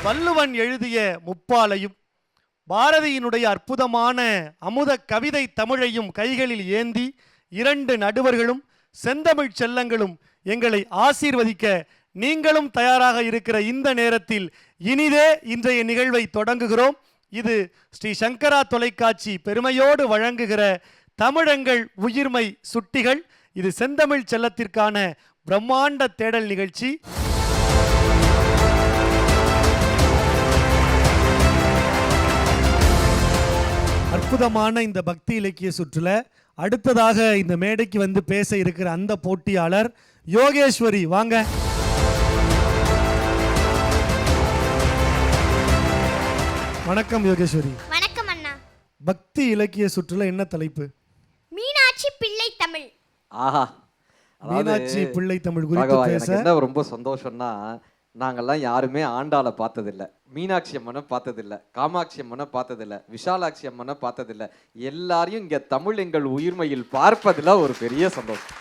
வள்ளுவன் எழுதிய முப்பாலையும் பாரதியினுடைய அற்புதமான அமுத கவிதை தமிழையும் கைகளில் ஏந்தி இரண்டு நடுவர்களும் செந்தமிழ் செல்லங்களும் எங்களை ஆசீர்வதிக்க நீங்களும் தயாராக இருக்கிற இந்த நேரத்தில் இனிதே இன்றைய நிகழ்வை தொடங்குகிறோம். இது ஸ்ரீ சங்கரா தொலைக்காட்சி பெருமையோடு வழங்குகிற தமிழங்கள் உயிர்மை சுட்டிகள். இது செந்தமிழ் செல்லத்திற்கான பிரம்மாண்ட தேடல் நிகழ்ச்சி. அற்புதமான இந்த பக்தி இலக்கிய சுற்றுல அடுத்ததாக இந்த மேடைக்கு வந்து பேச இருக்கிற அந்த போட்டியாளர் யோகேஸ்வரி. வாங்க. வணக்கம் யோகேஸ்வரி. வணக்கம் அண்ணா. பக்தி இலக்கிய சுற்றுல என்ன தலைப்பு? மீனாட்சி பிள்ளை தமிழ். ஆஹா, மீனாட்சி பிள்ளை தமிழ் குறித்து பேச என்ன ரொம்ப சந்தோஷம்னா, நாங்கெல்லாம் யாருமே ஆண்டாளை பார்த்ததில்லை, மீனாட்சி அம்மனை பார்த்ததில்லை, காமாட்சி அம்மனை பார்த்ததில்லை, விஷாலாட்சி அம்மனை பார்த்ததில்லை. எல்லாரையும் இங்கே தமிழ் எங்கள் உயிர்மையில் பார்ப்பதில் ஒரு பெரிய சந்தோஷம்.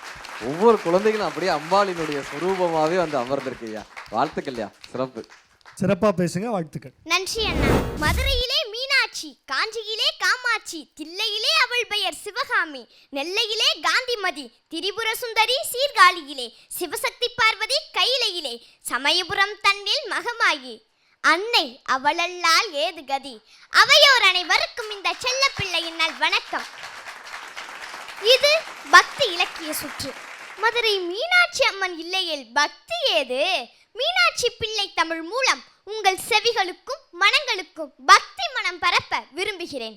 ஒவ்வொரு குழந்தைகளும் அப்படியே அம்பாளினுடைய சுரூபமாகவே வந்து அமர்ந்திருக்கையா. வாழ்த்துக்கள்யா, சிறப்பு. சிறப்பா பேசுங்க. வாழ்த்துக்கள். நன்றி அண்ணா. மதுரையிலே மீனாட்சி, காஞ்சியிலே காமாட்சி, தில்லையிலே அவள் பெயர் சிவகாமி, நெல்லையிலே காந்திமதி, திரிபுர சுந்தரி சீர்காழியிலே, சிவசக்தி பார்வதி கையிலையிலே, சமயபுரம் தன்னில் மகமாயி, அன்னை அவளல்லால் ஏது கதி. அவையோர் அனைவருக்கும் இந்த செல்ல பிள்ளையின் நல் வணக்கம். இது பக்தி இலக்கிய சுற்று. மதுரை மீனாட்சி அம்மன் இல்லையில் பக்தி ஏது? மீனாட்சி பிள்ளை தமிழ் மூலம் உங்கள் செவிகளுக்கும் மனங்களுக்கும் பக்தி மனம் பரப்ப விரும்புகிறேன்.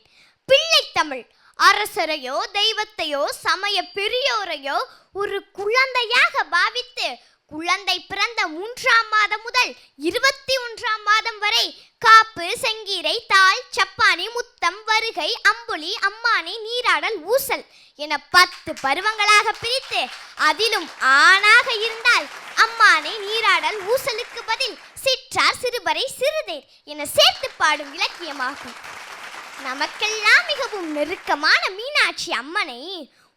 பிள்ளை தமிழ் அரசரையோ தெய்வத்தையோ சமய பெரியோரையோ ஒரு குழந்தையாக பாவித்து குழந்தை பிறந்த 3ஆம் மாதம் முதல் 21ஆம் மாதம் வரை காப்பு, செங்கீரை, தாள், சப்பானி, முத்தம், வருகை, அம்புலி, அம்மானி, நீராடல், ஊசல் என 10 பருவங்களாக பிரித்து அதிலும் ஆணாக இருந்தால் அம்மானை, நீராடல், ஊசலுக்கு பதில் சிற்றார், சிறுபறை, சிறுதேர் என சேர்த்து பாடும் இலக்கியமாகும். நமக்கெல்லாம் மிகவும் நெருக்கமான மீனாட்சி அம்மனை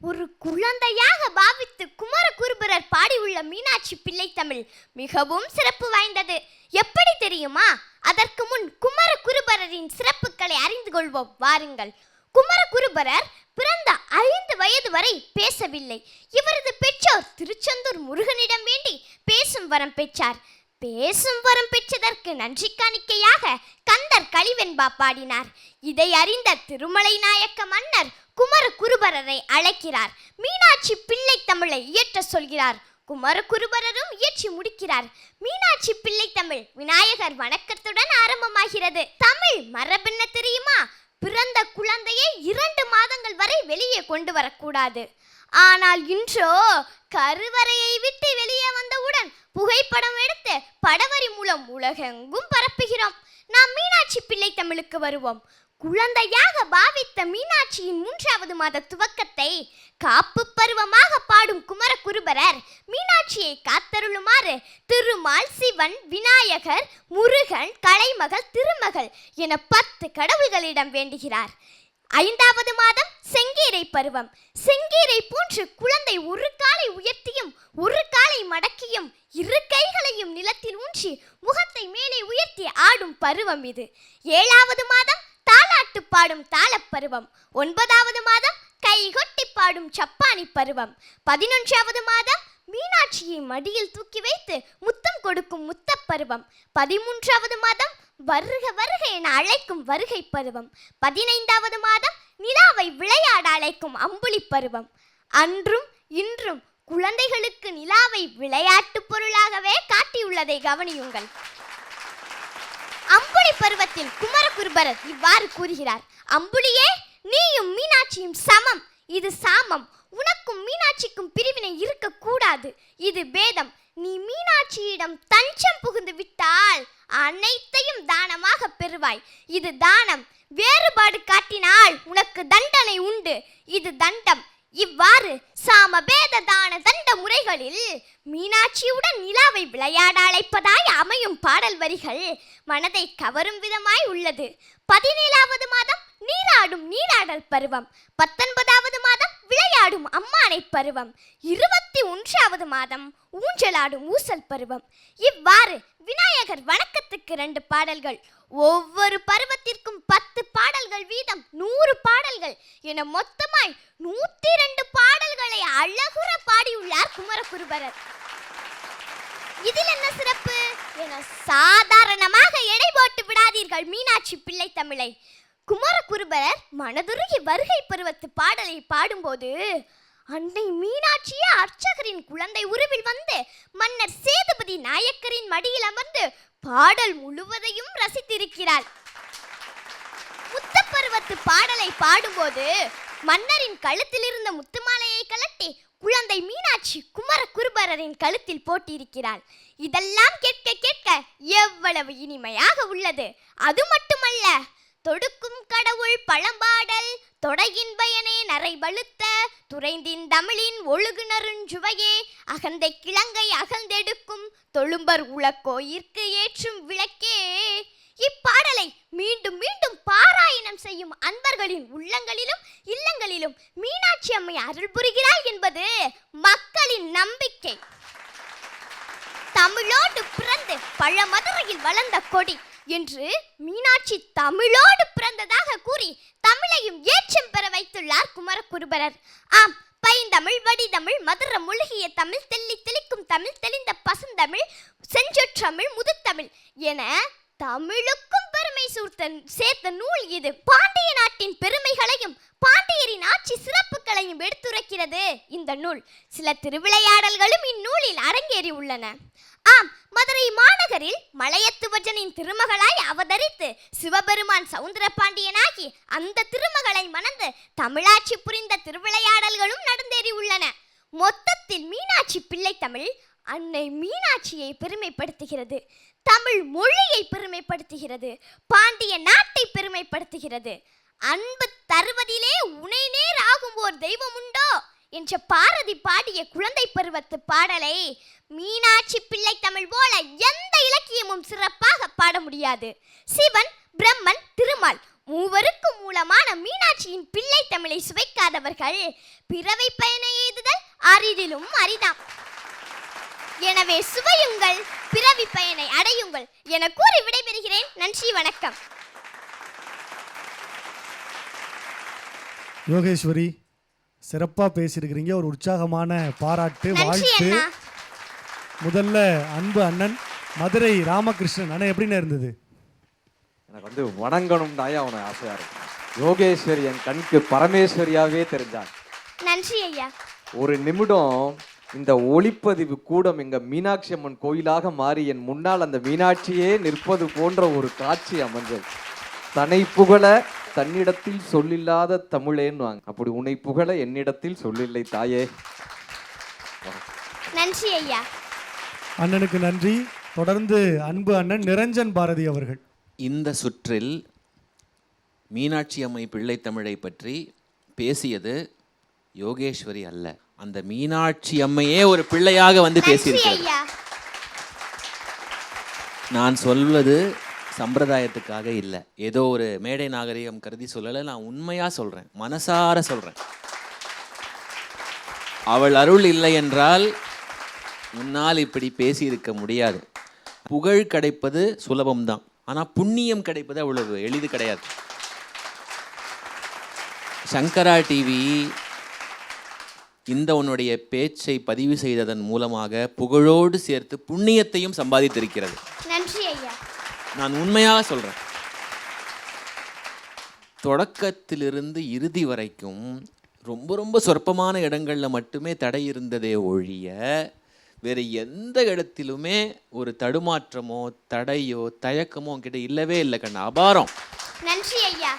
ஒரு குழந்தையாக பாவித்து குமரகுருபரர் பாடியுள்ள மீனாட்சி பிள்ளை தமிழ் மிகவும் சிறப்பு வாய்ந்தது. எப்படி தெரியுமா? அதற்கு முன் குமரகுருபரரின் சிறப்புகளை அறிந்து கொள்வோம் வாருங்கள். குமரகுருபரர் பிறந்த 5 வயது வரை பேசவில்லை. இவரது பெற்றோர் திருச்செந்தூர் முருகனிடம் வேண்டி பேசும் வரம் பெற்றார். பேசும் வரம் பெற்றதற்கு நன்றி காணிக்கையாக கந்தர் கலிவெண்பா பாடினார். இதை அறிந்த திருமலை நாயக்க மன்னர் குமரகுருபரரை அழைக்கிறார். மீனாட்சி பிள்ளை தமிழை இயற்ற சொல்கிறார். குமரகுருபரரும் இயற்றி முடிக்கிறார். மீனாட்சி பிள்ளை தமிழ் விநாயகர் வணக்கத்துடன் ஆரம்பமாகிறது. தமிழ் மரபென்ன தெரியுமா? பிறந்த குழந்தையை 2 மாதங்கள் வரை வெளியே கொண்டு வரக்கூடாது. ஆனால் இன்றோ கருவறையை விட்டு வெளியே வந்தவுடன் புகைப்படம் எடுத்து படவரி மூலம் உலகெங்கும் பரப்புகிறோம். நாம் மீனாட்சி பிள்ளை தமிழுக்கு வருவோம். குழந்தையாக பாவித்த மீனாட்சியின் 3ஆவது மாத துவக்கத்தை காப்பு பருவமாக பாடும் குமரகுருபரர் மீனாட்சியை காத்தருளுமாறு திருமால், சிவன், விநாயகர், முருகன், கலைமகள், திருமகள் என 10 கடவுள்களிடம் வேண்டுகிறார். 5ஆவது மாதம் செங்கீரை பருவம். செங்கீரை போன்று குழந்தை ஒரு காலை உயர்த்தியும் ஒரு காலை மடக்கியும் 2 கைகளையும் நிலத்தில் ஊன்றி முகத்தை மேலே உயர்த்தி ஆடும் பருவம் இது. 7ஆவது மாதம் தாலாட்டு பாடும் தாளப்பருவம். 9ஆவது மாதம் கைகொட்டி பாடும் சப்பானி பருவம். 11ஆவது மாதம் மீனாட்சியை மடியில் தூக்கி வைத்து முத்தம் கொடுக்கும் முத்தப்பருவம். 13ஆவது மாதம் வருக வருக என அழைக்கும் வருகை பருவம். 15ஆவது மாதம் நிலாவை விளையாட அழைக்கும் அம்புலி பருவம். அன்றும் இன்றும் குழந்தைகளுக்கு நிலாவை விளையாட்டு பொருளாகவே காட்டியுள்ளதை கவனியுங்கள். அம்புலி பருவத்தில் குமரகுருபரர் இவ்வாறு கூறுகிறார். அம்புலியே, நீயும் மீனாட்சியும் சமம். இது சாமம். உனக்கும் மீனாட்சிக்கும் பிரிவினை இருக்கக்கூடாது. இது பேதம். நீ மீனாட்சியிடம் தஞ்சம் புகுந்து விட்டால் அனைத்தையும் தானமாக பெறுவாய். இது தானம். வேறுபாடு காட்டினால் உனக்கு தண்டனை உண்டு. இது தண்டம். இவ்வாறு சாமபேத தான தண்ட முறைகளில் மீனாட்சியுடன் நிலாவை விளையாட அழைப்பதாய் அமையும் பாடல் வரிகள் மனதை கவரும் விதமாய் உள்ளது. 17ஆவது மாதம் நீராடும் நீராடல் பருவம். 19ஆவது மாதம் விளையாடும் அம்மானை பருவம். 21ஆவது மாதம் ஊஞ்சலாடும் ஊசல் பருவம். இவ்வாறு விநாயகர் வணக்கத்துக்கு 100க்கு 2 பாடல்கள், ஒவ்வொரு பருவத்திற்கும் 10 பாடல்கள் வீதம் 100 பாடல்கள் என மொத்தமாய் 102 பாடல்களை அழகுற பாடியுள்ளார் குமரகுருபரர். இதில் என்ன சிறப்பு என சாதாரணமாக எடை போட்டு விடாதீர்கள் மீனாட்சி பிள்ளை தமிழை. குமரகுருபரர் மனதுருகி வருகை பருவத்து பாடலை பாடும்போது அன்னை மீனாட்சியே அர்ச்சகரின் குழந்தை உருவில் வந்து மன்னர் சேதுபதி நாயக்கரின் மடியில் அமர்ந்து பாடல் முழுவதையும் ரசித்திருக்கிறாள். முத்தப்பருவத்து பாடலை பாடும்போது மன்னரின் கழுத்தில் இருந்த முத்துமாலையை கலட்டி குழந்தை மீனாட்சி குமரகுருபரரின் கழுத்தில் போட்டிருக்கிறாள். இதெல்லாம் கேட்க கேட்க எவ்வளவு இனிமையாக உள்ளது. அது மட்டுமல்ல, தொடுக்கும் கடவுள் பழம்பாடல் தொடையின் பயனே நரை வலுத்த துறைந்தின் தமிழின் ஒழுகுணருஞ்சுவையே அகந்தை கிழங்கை அகழ்ந்தெடுக்கும் தொழும்பர் உலக்கோயிற்கு ஏற்றும் விளக்கே. இப்பாடலை மீண்டும் மீண்டும் பாராயணம் செய்யும் அன்பர்களின் உள்ளங்களிலும் இல்லங்களிலும் மீனாட்சி அம்மை அருள் புரிகிறாள் என்பது மக்களின் நம்பிக்கை. தமிழோடு பிறந்து பழமதுரையில் வளர்ந்த கொடி என்று மீனாட்சி தமிழோடு பிறந்ததாக கூறி தமிழையும் ஏற்றம் பெற வைத்துள்ளார் குமரகுருபரர். ஆம், பைந்தமிழ் வடிதமிழ் மதுர முழுகிய தமிழ் தெள்ளி தெளிக்கும் தமிழ் தெளிந்த பசுந்தமிழ் செஞ்சொற்றமிழ் முதுத்தமிழ் என தமிழுக்கும் பெருமை சேர்த்த நூல் இது. பாண்டிய நாட்டின் பெருமைகளையும் பாண்டியரின் ஆட்சி சிறப்புகளையும் எடுத்துரைக்கிறது இந்த நூல். சில திருவிளையாடல்களும் இந்நூலில் அரங்கேறி உள்ளன. ஆம், மதுரை மாநகரில் மலையத்துவஜனின் திருமகளாய் அவதரித்து சிவபெருமான் சவுந்தரபாண்டியனாகி அந்த திருமகளை மணந்து தமிழாட்சி புரிந்த திருவிளையாடல்களும் நடந்தேறி உள்ளன. மொத்தத்தில் மீனாட்சி பிள்ளை தமிழ் அன்னை மீனாட்சியை பெருமைப்படுத்துகிறது, தமிழ் மொழியை பெருமைப்படுத்துகிறது, பாண்டிய நாட்டை பெருமைப்படுத்துகிறது. அன்பு தருவதிலே உனை நேர் ஆகும் ஓர் தெய்வம் உண்டோ என்ற பாரதி பாடிய குழந்தை பருவத்து பாடலை மீனாட்சி பிள்ளை தமிழ் போல எந்த இலக்கியமும் சிறப்பாக பாட முடியாது. சிவன், பிரம்மன், திருமால் மூவருக்கும் மூலமான மீனாட்சியின் பிள்ளை தமிழை சுவைக்காதவர்கள் பிறவை பயனை எய்துதல் அரிதிலும் அரிதாம். எனவே சுவையுங்கள், பிறவி பயனை அடையுங்கள் என கூறி விடைபெறுகிறேன். நன்றி, வணக்கம். யோகேஸ்வரி, சிறப்பாக பேசியிருக்கிறீங்க. ஒரு உற்சாகமான பாராட்டு, வாழ்த்து. முதல்ல அன்பு அண்ணன் மதுரை ராமகிருஷ்ணன் அண்ணன் எப்படின்னு இருந்தது? எனக்கு வணங்கணும் தாயா அவனை ஆசையா இருக்கு. யோகேஸ்வரி என் கண்ணுக்கு பரமேஸ்வரியாவே தெரிஞ்சான். நன்றி ஐயா. ஒரு நிமிடம் இந்த ஒளிப்பதிவு கூடம் எங்க மீனாட்சி அம்மன் கோயிலாக மாறி என் முன்னால் அந்த மீனாட்சியே நிற்பது போன்ற ஒரு காட்சி அமைஞ்சது. தன்னை புகழ தன்னிடத்தில் சொல்லில்லாத தமிழேன்னுவாங்க. அப்படி உன்னை புகழ என்னிடத்தில் சொல்லில்லை தாயே. நன்றி ஐயா. அண்ணனுக்கு நன்றி. தொடர்ந்து அன்பு அண்ணன் நிரஞ்சன் பாரதி அவர்கள். இந்த சுற்றில் மீனாட்சி அம்மை பிள்ளை தமிழை பற்றி பேசியது யோகேஸ்வரி அல்ல, அந்த மீனாட்சி அம்மையே ஒரு பிள்ளையாக வந்து பேசியிருக்கிறார். நான் சொல்வது சம்பிரதாயத்துக்காக இல்லை, ஏதோ ஒரு மேடை நாகரிகம் கருதி சொல்லலை. நான் உண்மையாக சொல்கிறேன், மனசார சொல்கிறேன். அவள் அருள் இல்லை என்றால் முன்னால் இப்படி பேசியிருக்க முடியாது. புகழ் கிடைப்பது சுலபம்தான், ஆனால் புண்ணியம் கிடைப்பது அவ்வளவு எளிது கிடையாது. சங்கரா டிவி இந்த உன்னுடைய பேச்சை பதிவு செய்ததன் மூலமாக புகழோடு சேர்த்து புண்ணியத்தையும் சம்பாதித்திருக்கிறது. நன்றி ஐயா. நான் உண்மையாக சொல்கிறேன். தொடக்கத்திலிருந்து இறுதி வரைக்கும் ரொம்ப ரொம்ப சொற்பமான இடங்களில் மட்டுமே தடை இருந்ததே ஒழிய வேறு எந்த இடத்திலுமே ஒரு தடுமாற்றமோ தடையோ தயக்கமோ உங்ககிட்ட இல்லவே இல்லை கண்ணா. அபாரம். நன்றி ஐயா.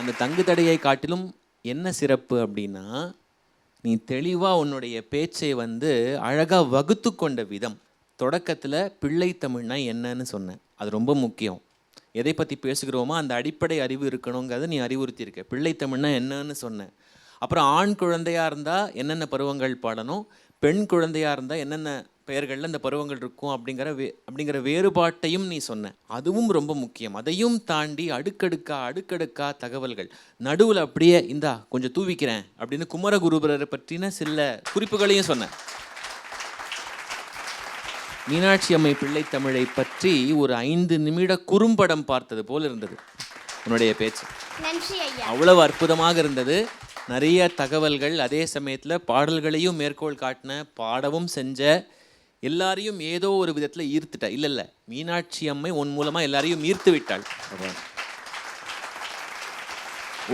அந்த தங்கு தடையை காட்டிலும் என்ன சிறப்பு அப்படின்னா, நீ தெளிவாக உன்னுடைய பேச்சை அழகாக வகுத்து கொண்ட விதம். தொடக்கத்தில் பிள்ளை தமிழ்னா என்னன்னு சொன்னேன், அது ரொம்ப முக்கியம். எதை பற்றி பேசுகிறோமோ அந்த அடிப்படை அறிவு இருக்கணுங்கிறத நீ அறிவுறுத்தியிருக்க. பிள்ளை தமிழ்னா என்னன்னு சொன்னேன். அப்புறம் ஆண் குழந்தையாக இருந்தால் என்னென்ன பருவங்கள் பாடணும், பெண் குழந்தையாக இருந்தால் என்னென்ன பெயர்களில் இந்த பருவங்கள் இருக்கும் அப்படிங்கிற வேறுபாட்டையும் நீ சொன்ன. அதுவும் ரொம்ப முக்கியம். அதையும் தாண்டி அடுக்கடுக்கா தகவல்கள் நடுவில் அப்படியே இந்தா கொஞ்சம் தூவிக்கிறேன் அப்படின்னு குமரகுருபரரை பற்றின சில குறிப்புகளையும் சொன்ன. மீனாட்சி அம்மை பிள்ளைத்தமிழை பற்றி ஒரு 5 நிமிட குறும்படம் பார்த்தது போல் இருந்தது உன்னுடைய பேச்சு. நன்றி ஐயா. அவ்வளவு அற்புதமாக இருந்தது. நிறைய தகவல்கள், அதே சமயத்தில் பாடல்களையும் மேற்கோள் காட்டின, பாடவும் செஞ்ச, எல்லாரையும் ஏதோ ஒரு விதத்தில் ஈர்த்துட்டா. இல்லை மீனாட்சி அம்மை உன் மூலமாக எல்லாரையும் ஈர்த்து விட்டாள்.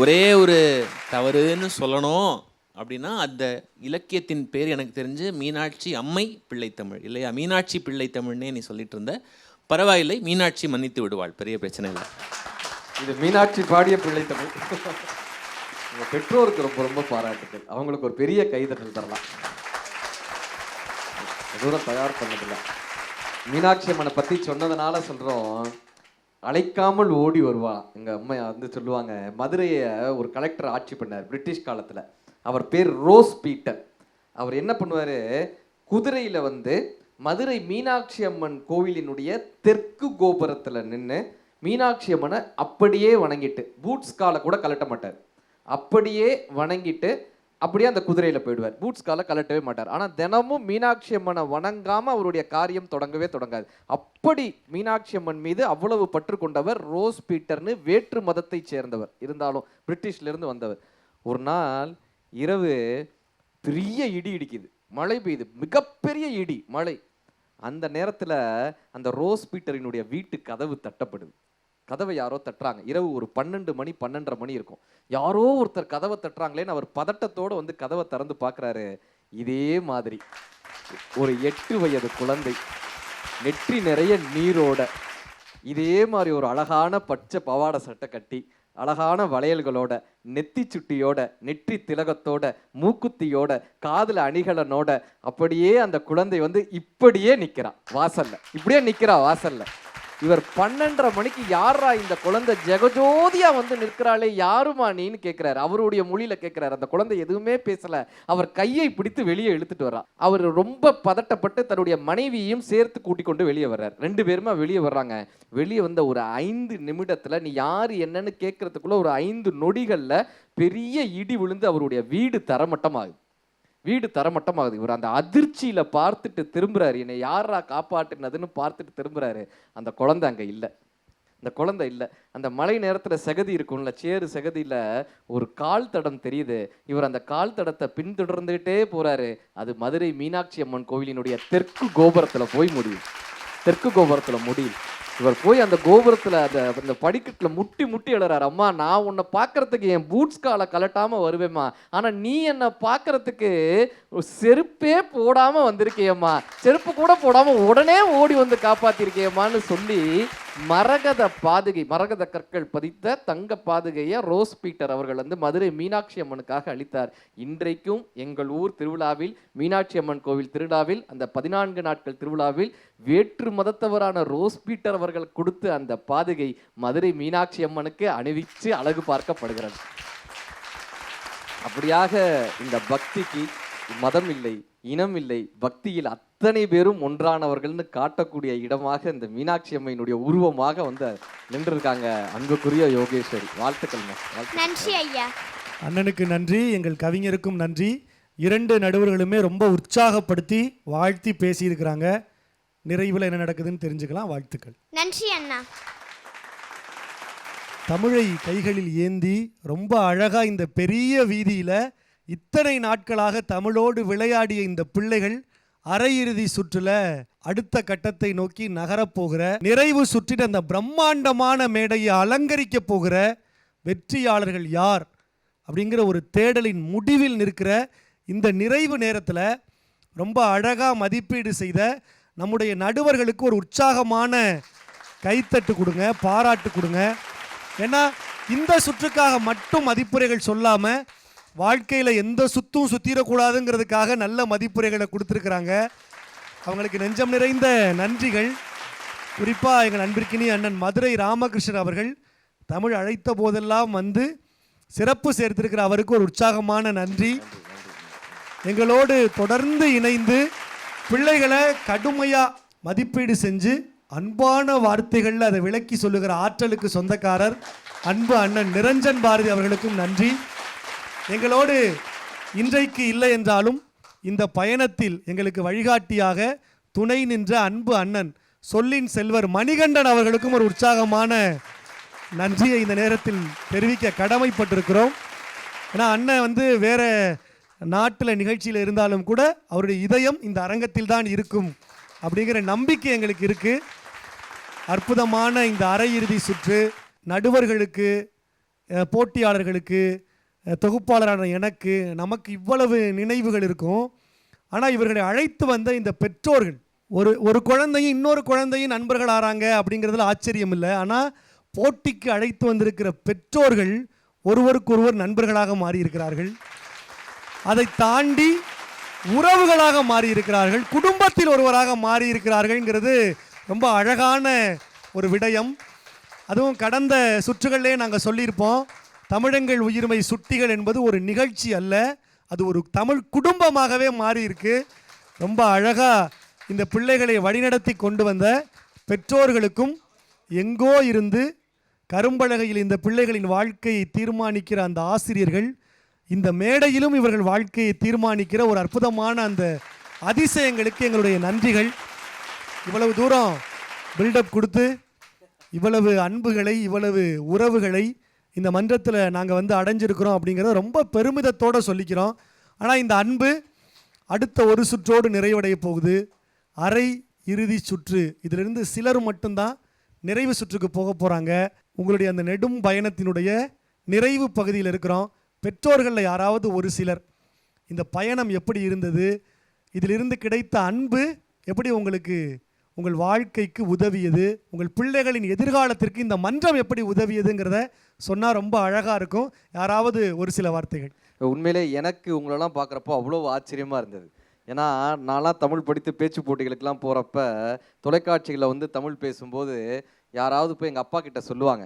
ஒரே ஒரு தவறுன்னு சொல்லணும் அப்படின்னா அந்த இலக்கியத்தின் பேர் எனக்கு தெரிஞ்சு மீனாட்சி அம்மை பிள்ளைத்தமிழ் இல்லையா? மீனாட்சி பிள்ளைத்தமிழ்னே நீ சொல்லிட்டு இருந்த. பரவாயில்லை, மீனாட்சி மன்னித்து விடுவாள், பெரிய பிரச்சனை இல்லை. இது மீனாட்சி பாடிய பிள்ளைத்தமிழ். உங்கள் பெற்றோருக்கு ரொம்ப ரொம்ப பாராட்டுகள். அவங்களுக்கு ஒரு பெரிய கைதட்டல் தரலாம். தூரம் தயார் பண்ணதில்லை. மீனாட்சி அம்மனை பற்றி சொன்னதுனால சொல்கிறோம். அழைக்காமல் ஓடி வருவா. எங்கள் அம்மா வந்து சொல்லுவாங்க, மதுரையை ஒரு கலெக்டர் ஆட்சி பண்ணார் பிரிட்டிஷ் காலத்தில். அவர் பேர் ரோஸ் பீட்டர். அவர் என்ன பண்ணுவார், குதிரையில் வந்து மதுரை மீனாட்சி அம்மன் கோவிலினுடைய தெற்கு கோபுரத்தில் நின்று மீனாட்சி அம்மனை அப்படியே வணங்கிட்டு, பூட்ஸ் காலை கூட கலட்ட மாட்டார், அப்படியே வணங்கிட்டு அப்படியே அந்த குதிரையில் போயிடுவார். பூட்ஸ் காலை கலட்டவே மாட்டார். ஆனால் தினமும் மீனாட்சி அம்மனை வணங்காமல் அவருடைய காரியம் தொடங்கவே தொடங்காது. அப்படி மீனாட்சி அம்மன் மீது அவ்வளவு பற்று கொண்டவர் ரோஸ் பீட்டர்னு வேற்று மதத்தை சேர்ந்தவர், இருந்தாலும் பிரிட்டிஷ்லேருந்து வந்தவர். ஒரு நாள் இரவு பெரிய இடி இடிக்குது, மழை பெய்யுது, மிகப்பெரிய இடி மழை. அந்த நேரத்தில் அந்த ரோஸ் பீட்டரினுடைய வீட்டு கதவு தட்டப்படுது. கதவை யாரோ தட்டுறாங்க. இரவு ஒரு 12 மணி 12:30 மணி இருக்கும். யாரோ ஒருத்தர் கதவை தட்டுறாங்களேன்னு அவர் பதட்டத்தோடு வந்து கதவை திறந்து பார்க்குறாரு. இதே மாதிரி ஒரு 8 வயது குழந்தை, நெற்றி நிறைய நீரோட, இதே மாதிரி ஒரு அழகான பச்சை பவாடை சட்டை கட்டி, அழகான வளையல்களோட, நெத்தி சுட்டியோட, நெற்றி திலகத்தோட, மூக்குத்தியோட, காதுல அணிகலனோட அப்படியே அந்த குழந்தை வந்து இப்படியே நிற்கிறான் வாசல்ல. இப்படியே நிற்கிறா வாசல்ல. இவர் 12:30 மணிக்கு யாரா இந்த குழந்தை ஜெகஜோதியா வந்து நிற்கிறாளே, யாருமா நீன்னு கேட்கிறாரு. அவருடைய மொழியில கேட்கிறாரு. அந்த குழந்தை எதுவுமே பேசல. அவர் கையை பிடித்து வெளியே இழுத்துட்டு வர்றார். அவர் ரொம்ப பதட்டப்பட்டு தன்னுடைய மனைவியையும் சேர்த்து கூட்டிக் கொண்டு வெளியே வர்றார். 2 பேருமே வெளியே வர்றாங்க. வெளியே வந்த ஒரு 5 நிமிடத்துல, நீ யாரு என்னன்னு கேட்கறதுக்குள்ள ஒரு 5 நொடிகள்ல பெரிய இடி விழுந்து அவருடைய வீடு தரமட்டமாகுது. இவர் அந்த அதிர்ச்சியில பார்த்துட்டு திரும்புறாரு. என்னை யாரா காப்பாற்றினதுன்னு பார்த்துட்டு திரும்புறாரு. அந்த குழந்தை அங்க இல்லை. அந்த மழை நேரத்துல சகதி இருக்கும்ல, சேறு சகதியில ஒரு கால் தடம் தெரியுது. இவர் அந்த கால் தடத்தை பின்தொடர்ந்துகிட்டே போறாரு. அது மதுரை மீனாட்சி அம்மன் கோவிலினுடைய தெற்கு கோபுரத்துல போய் முடியும். இவர் போய் அந்த கோபுரத்தில் அந்த படிக்கட்டில் முட்டி எழுறாரு. அம்மா, நான் உன்னை பார்க்கறதுக்கு என் பூட்ஸ் காலை கலட்டாமல் வருவேம்மா, ஆனால் நீ என்னை பார்க்கறதுக்கு செருப்பே போடாமல் வந்திருக்கியம்மா, செருப்பு கூட போடாமல் உடனே ஓடி வந்து காப்பாற்றிருக்கியம்மான்னு சொல்லி மரகத கற்கள் பதித்த தங்க பாதுகையை ரோஸ் பீட்டர் அவர்கள் வந்து மதுரை மீனாட்சி அம்மனுக்காக அளித்தார். இன்றைக்கும் எங்கள் ஊர் திருவிழாவில், மீனாட்சி அம்மன் கோவில் திருவிழாவில், அந்த 14 நாட்கள் திருவிழாவில் வேற்று மதத்தவரான ரோஸ் பீட்டர் அவர்கள் கொடுத்து அந்த பாதுகை மதுரை மீனாட்சி அம்மனுக்கு அணிவிச்சு அழகு பார்க்கப்படுகிறது. அப்படியாக இந்த பக்திக்கு மதம் இல்லை, இனம் இல்லை, பக்தியில் அத்தனை பேரும் ஒன்றானவர்கள்னு காட்டக்கூடிய இடமாக இந்த மீனாட்சி அம்மையினுடைய உருவமாக வந்து நின்றிருக்காங்க அன்புக்குரிய யோகேஸ்வரி. வாழ்த்துக்கள். நன்றி ஐயா. அண்ணனுக்கு நன்றி, எங்கள் கவிஞருக்கும் நன்றி. 2 நடுவர்களுமே ரொம்ப உற்சாகப்படுத்தி வாழ்த்தி பேசியிருக்கிறாங்க. நிறைவில் என்ன நடக்குதுன்னு தெரிஞ்சுக்கலாம். வாழ்த்துக்கள். நன்றி அண்ணா. தமிழை கைகளில் ஏந்தி ரொம்ப அழகா இந்த பெரிய வீதியில இத்தனை நாட்களாக தமிழோடு விளையாடிய இந்த பிள்ளைகள் அரையிறுதி சுற்றுல அடுத்த கட்டத்தை நோக்கி நகரப்போகிற, நிறைவு சுற்றிட அந்த பிரம்மாண்டமான மேடையை அலங்கரிக்க போகிற வெற்றியாளர்கள் யார் அப்படிங்கிற ஒரு தேடலின் முடிவில் நிற்கிற இந்த நிறைவு நேரத்தில் ரொம்ப அழகாக மதிப்பீடு செய்த நம்முடைய நடுவர்களுக்கு ஒரு உற்சாகமான கைத்தட்டு கொடுங்க, பாராட்டு கொடுங்க. ஏன்னா இந்த சுற்றுக்காக மட்டும் மதிப்புரைகள் சொல்லாமல் வாழ்க்கையில் எந்த சுத்தும் சுத்திடக்கூடாதுங்கிறதுக்காக நல்ல மதிப்புரைகளை கொடுத்துருக்குறாங்க. அவங்களுக்கு நெஞ்சம் நிறைந்த நன்றிகள். குறிப்பாக எங்கள் அன்பிற்கினிய அண்ணன் மதுரை ராமகிருஷ்ணன் அவர்கள் தமிழ் அழைத்த போதெல்லாம் வந்து சிறப்பு சேர்த்திருக்கிற அவருக்கு ஒரு உற்சாகமான நன்றி. எங்களோடு தொடர்ந்து இணைந்து பிள்ளைகளை கடுமையாக மதிப்பீடு செஞ்சு அன்பான வார்த்தைகளில் அதை விளக்கி சொல்லுகிற ஆற்றலுக்கு சொந்தக்காரர் அன்பு அண்ணன் நிரஞ்சன் பாரதி அவர்களுக்கும் நன்றி. எங்களோடு இன்றைக்கு இல்லை என்றாலும் இந்த பயணத்தில் எங்களுக்கு வழிகாட்டியாக துணை நின்ற அன்பு அண்ணன் சொல்லின் செல்வர் மணிகண்டன் அவர்களுக்கும் ஒரு உற்சாகமான நன்றியை இந்த நேரத்தில் தெரிவிக்க கடமைப்பட்டிருக்கிறோம். ஏன்னா அண்ணன் வந்து வேற நாட்டில் நிகழ்ச்சியில் இருந்தாலும் கூட அவருடைய இதயம் இந்த அரங்கத்தில் தான் இருக்கும் அப்படிங்கிற நம்பிக்கை எங்களுக்கு இருக்குது. அற்புதமான இந்த அரையிறுதி சுற்று நடுவர்களுக்கு, போட்டியாளர்களுக்கு, தொகுப்பாளரான எனக்கு, நமக்கு இவ்வளவு நினைவுகள் இருக்கும். ஆனால் இவர்களை அழைத்து வந்த இந்த பெற்றோர்கள், ஒரு குழந்தையும் இன்னொரு குழந்தையும் நண்பர்கள் ஆறாங்க அப்படிங்கிறதுல ஆச்சரியம் இல்லை. ஆனால் போட்டிக்கு அழைத்து வந்திருக்கிற பெற்றோர்கள் ஒருவருக்கொருவர் நண்பர்களாக மாறியிருக்கிறார்கள். அதை தாண்டி உறவுகளாக மாறியிருக்கிறார்கள், குடும்பத்தில் ஒருவராக மாறியிருக்கிறார்கள்ங்கிறது ரொம்ப அழகான ஒரு விடயம். அதுவும் கடந்த சுற்றுகளிலே நாங்கள் சொல்லியிருப்போம், தமிழெங்கள் உயிர்மை சுட்டிகள் என்பது ஒரு நிகழ்ச்சி அல்ல, அது ஒரு தமிழ் குடும்பமாகவே மாறியிருக்கு. ரொம்ப அழகாக இந்த பிள்ளைகளை வழிநடத்தி கொண்டு வந்த பெற்றோர்களுக்கும், எங்கோ இருந்து கரும்பலகையில் இந்த பிள்ளைகளின் வாழ்க்கையை தீர்மானிக்கிற அந்த ஆசிரியர்கள், இந்த மேடையிலும் இவர்கள் வாழ்க்கையை தீர்மானிக்கிற ஒரு அற்புதமான அந்த அதிசயங்களுக்கு எங்களுடைய நன்றிகள். இவ்வளவு தூரம் பில்டப் கொடுத்து இவ்வளவு அன்புகளை, இவ்வளவு உறவுகளை இந்த மன்றத்தில் நாங்கள் வந்து அடைஞ்சிருக்கிறோம் அப்படிங்கிறத ரொம்ப பெருமிதத்தோடு சொல்லிக்கிறோம். ஆனால் இந்த அன்பு அடுத்த ஒரு சுற்றோடு நிறைவடைய போகுது. அரை இறுதி சுற்று, இதிலிருந்து சிலர் மட்டும்தான் நிறைவு சுற்றுக்கு போக போகிறாங்க. உங்களுடைய அந்த நெடும் பயணத்தினுடைய நிறைவு பகுதியில் இருக்கிறோம். பெற்றோர்களில் யாராவது ஒரு சிலர் இந்த பயணம் எப்படி இருந்தது, இதிலிருந்து கிடைத்த அன்பு எப்படி உங்களுக்கு உங்கள் வாழ்க்கைக்கு உதவியது, உங்கள் பிள்ளைகளின் எதிர்காலத்திற்கு இந்த மன்றம் எப்படி உதவியதுங்கிறத சொன்னால் ரொம்ப அழகாக இருக்கும். யாராவது ஒரு சில வார்த்தைகள். உண்மையிலே எனக்கு உங்களெல்லாம் பார்க்குறப்போ அவ்வளோ ஆச்சரியமாக இருந்தது. ஏன்னா நான்லாம் தமிழ் படித்து பேச்சு போட்டிகளுக்கெல்லாம் போகிறப்ப தொலைக்காட்சிகளில் வந்து தமிழ் பேசும்போது யாராவது போய் எங்கள் அப்பா கிட்ட சொல்லுவாங்க,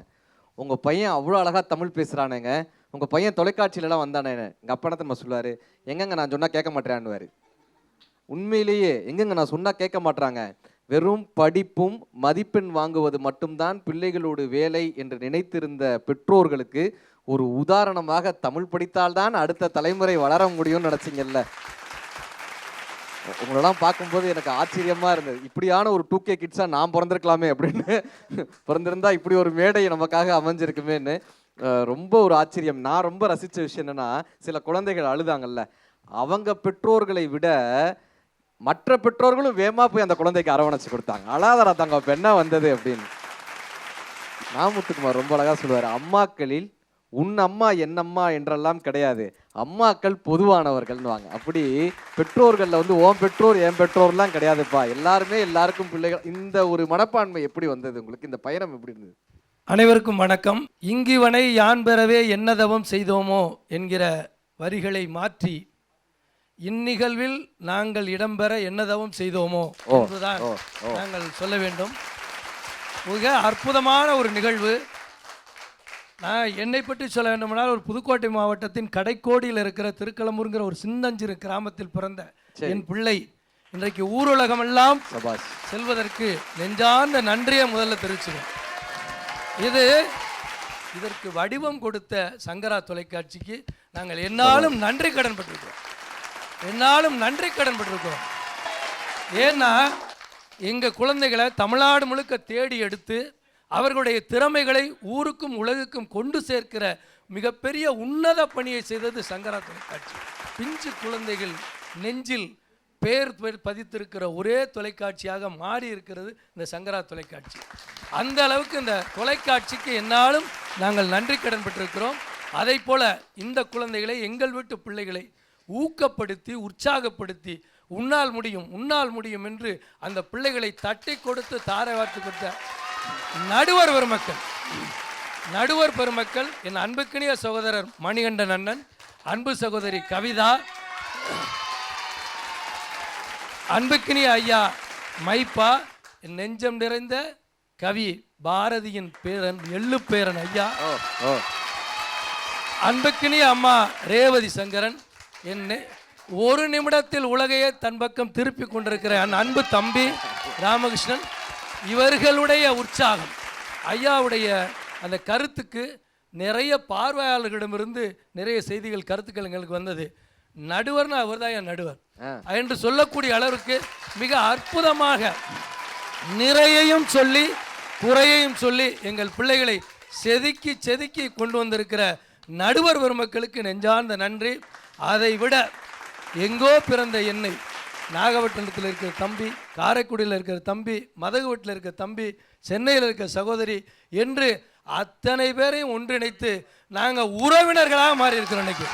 உங்கள் பையன் அவ்வளோ அழகாக தமிழ் பேசுகிறானுங்க, உங்கள் பையன் தொலைக்காட்சியிலலாம் வந்தானே. எங்கள் அப்பா என்ன நம்ம சொல்லுவார், எங்கங்க நான் சொன்னால் கேட்க மாட்டேறான்னுவார். உண்மையிலேயே எங்கெங்க நான் சொன்னால் கேட்க மாட்றாங்க. வெறும் படிப்பும் மதிப்பெண் வாங்குவது மட்டும்தான் பிள்ளைகளோடு வேலை என்று நினைத்திருந்த பெற்றோர்களுக்கு ஒரு உதாரணமாக தமிழ் படித்தால்தான் அடுத்த தலைமுறை வளர முடியும்னு நினச்சிங்கல்ல. உங்களெல்லாம் பார்க்கும்போது எனக்கு ஆச்சரியமாக இருந்தது. இப்படியான ஒரு 2K கிட்ஸாக நான் பிறந்திருக்கலாமே அப்படின்னு, பிறந்திருந்தா இப்படி ஒரு மேடை நமக்காக அமைஞ்சிருக்குமேன்னு ரொம்ப ஒரு ஆச்சரியம். நான் ரொம்ப ரசித்த விஷயம் என்னென்னா, சில குழந்தைகள் அழுதாங்கல்ல, அவங்க பெற்றோர்களை விட மற்ற பெற்றோர்களும் வேகமாக போய் அந்த குழந்தைக்கு அரவணைச்சு கொடுத்தாங்க. அழாதரா தாங்க பெண்ணா வந்தது அப்படின்னு. நாமுத்துக்குமார் ரொம்ப அழகாக சொல்லுவார், அம்மாக்களில் உன் அம்மா என் அம்மா என்றெல்லாம் கிடையாது, அம்மாக்கள் பொதுவானவர்கள்னுவாங்க. அப்படி பெற்றோர்களில் வந்து ஓம் பெற்றோர் என் பெற்றோர்லாம் கிடையாதுப்பா, எல்லாருமே எல்லாருக்கும் பிள்ளைகள். இந்த ஒரு மனப்பான்மை எப்படி வந்தது உங்களுக்கு? இந்த பயணம் எப்படி இருந்தது? அனைவருக்கும் வணக்கம். இங்கிவனை யான் பெறவே என்னதவம் செய்தோமோ என்கிற வரிகளை மாற்றி இந்நிகழ்வில் நாங்கள் இடம்பெற என்னதவம் செய்தோமோ என்றுதான் நாங்கள் சொல்ல வேண்டும். மிக அற்புதமான ஒரு நிகழ்வு. நான் என்னை பற்றி சொல்ல வேண்டுமானால், ஒரு புதுக்கோட்டை மாவட்டத்தின் கடைக்கோடியில் இருக்கிற திருக்களம்பூர்ங்கிற ஒரு சின்னஞ்சிறு கிராமத்தில் பிறந்த என் பிள்ளை இன்றைக்கு ஊருலகமெல்லாம் செல்வதற்கு நெஞ்சார்ந்த நன்றியை முதல்ல தெரிவிச்சுக்கிறேன். இதற்கு வடிவம் கொடுத்த சங்கரா தொலைக்காட்சிக்கு நாங்கள் என்னாலும் நன்றி கடன் பட்டிருக்கிறோம். ஏன்னா எங்கள் குழந்தைகளை தமிழ்நாடு முழுக்க தேடி எடுத்து அவர்களுடைய திறமைகளை ஊருக்கும் உலகுக்கும் கொண்டு சேர்க்கிற மிகப்பெரிய உன்னத பணியை செய்தது சங்கரா தொலைக்காட்சி. பிஞ்சு குழந்தைகள் நெஞ்சில் பேர் பதித்திருக்கிற ஒரே தொலைக்காட்சியாக மாறி இருக்கிறது இந்த சங்கரா தொலைக்காட்சி. அந்த அளவுக்கு இந்த தொலைக்காட்சிக்கு என்னாலும் நாங்கள் நன்றி கடன் பெற்றிருக்கிறோம். அதை போல இந்த குழந்தைகளை, எங்கள் வீட்டு பிள்ளைகளை ஊக்கப்படுத்தி உற்சாகப்படுத்தி உன்னால் முடியும் என்று அந்த பிள்ளைகளை தட்டி கொடுத்து தாரை வார்த்து கொடுத்த நடுவர் பெருமக்கள், என் அன்புக்கினிய சகோதரர் மணிகண்டன் அண்ணன், அன்பு சகோதரி கவிதா, அன்புக்கினிய ஐயா மைப்பா, என் நெஞ்சம் நிறைந்த கவி பாரதியின் பேரன் எள்ளு பேரன் ஐயா, அன்புக்கினிய அம்மா ரேவதி சங்கரன், என்ன ஒரு நிமிடத்தில் உலகையே தன் பக்கம் திருப்பி கொண்டிருக்கிற என் அன்பு தம்பி ராமகிருஷ்ணன், இவர்களுடைய உற்சாகம், ஐயாவுடைய அந்த கருத்துக்கு நிறைய பார்வையாளர்களிடமிருந்து நிறைய செய்திகள், கருத்துக்கள் எங்களுக்கு வந்தது. நடுவர்னு அவர் தான் என் நடுவர் என்று சொல்லக்கூடிய அளவிற்கு மிக அற்புதமாக நிறையையும் சொல்லி குறையையும் சொல்லி எங்கள் பிள்ளைகளை செதுக்கி கொண்டு வந்திருக்கிற நடுவர் பெருமக்களுக்கு நெஞ்சார்ந்த நன்றி. அதை விட எங்கோ பிறந்த என்னை நாகப்பட்டினத்தில் இருக்கிற தம்பி, காரைக்குடியில் இருக்கிற தம்பி, மதகுவட்டில் இருக்கிற தம்பி, சென்னையில் இருக்கிற சகோதரி என்று அத்தனை பேரையும் ஒன்றிணைத்து நாங்கள் உறவினர்களாக மாறி இருக்கிறோம். இன்னைக்கு